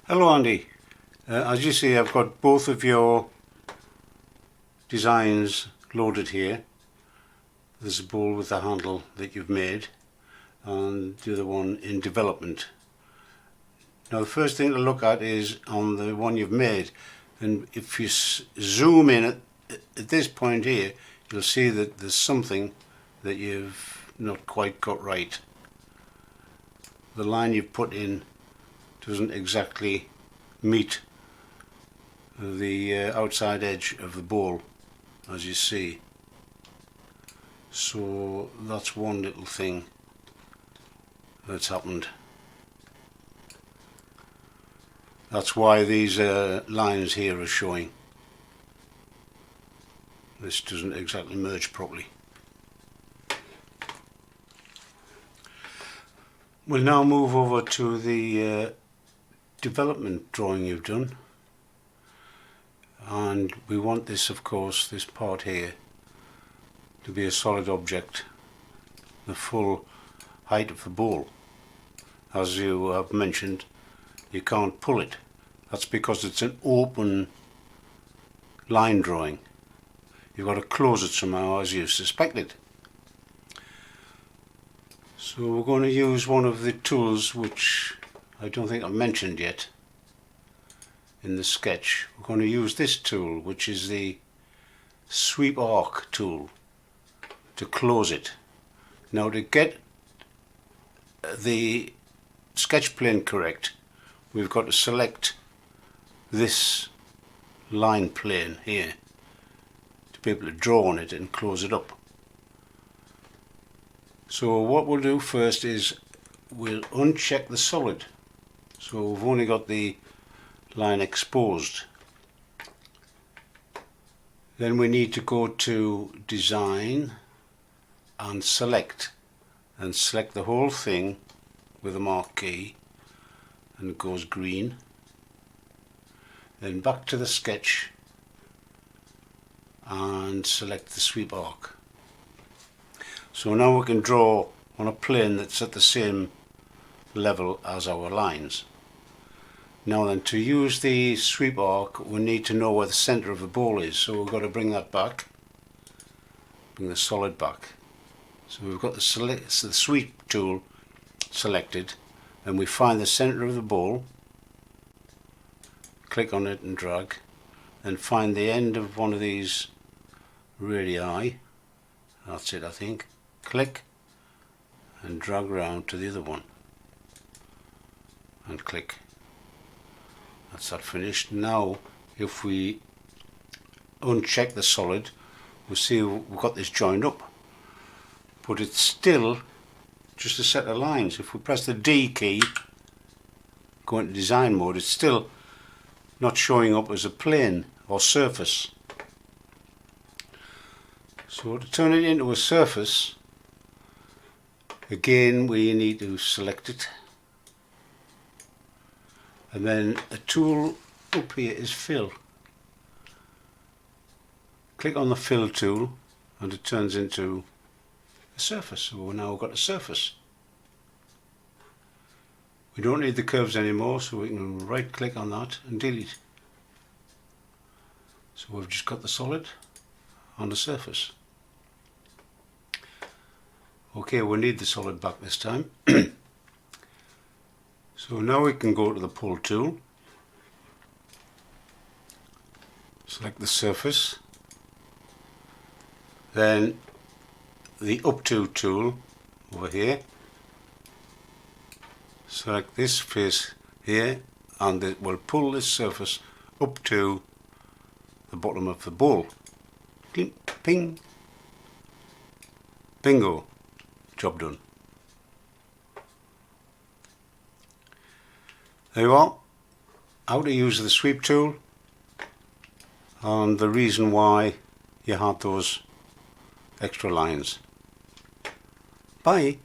Hello Andy, as you see I've got both of your designs loaded here. There's a bowl with the handle that you've made and the other one in development. Now the first thing to look at is on the one you've made, and if you zoom in at this point here, you'll see that there's something that you've not quite got right. The line you've put in doesn't exactly meet the outside edge of the bowl, as you see. So that's one little thing that's happened. That's why these lines here are showing. This doesn't exactly merge properly. We'll now move over to the development drawing you've done, and we want this, of course, this part here to be a solid object, the full height of the bowl. As you have mentioned, you can't pull it. That's because it's an open line drawing. You've got to close it somehow, as you suspected. So we're going to use one of the tools which I don't think I've mentioned yet in the sketch. We're going to use this tool, which is the sweep arc tool, to close it. Now to get the sketch plane correct, we've got to select this line plane here to be able to draw on it and close it up. So what we'll do first is we'll uncheck the solid. So we've only got the line exposed. Then we need to go to Design and select the whole thing with a mark key, and it goes green. Then back to the sketch and select the sweep arc. So now we can draw on a plane that's at the same level as our lines. Now then, to use the sweep arc we need to know where the center of the bowl is, so we've got to bring that back, bring the solid back. So we've got the sweep tool selected, and we find the center of the bowl, click on it and drag, and find the end of one of these radii, that's it I think, click and drag around to the other one and click. That's that finished. Now if we uncheck the solid, we'll see we've got this joined up, but it's still just a set of lines. If we press the D key, go into design mode, it's still not showing up as a plane or surface. So to turn it into a surface, again we need to select it, and then a tool up here is fill. Click on the fill tool and it turns into a surface. So we've now got a surface. We don't need the curves anymore, so we can right click on that and delete. So we've just got the solid on the surface. Okay, we'll need the solid back this time. So now we can go to the pull tool, select the surface, then the up to tool over here, select this face here, and it will pull this surface up to the bottom of the bowl. Ping, bingo, job done. There you are, how to use the sweep tool and the reason why you had those extra lines. Bye.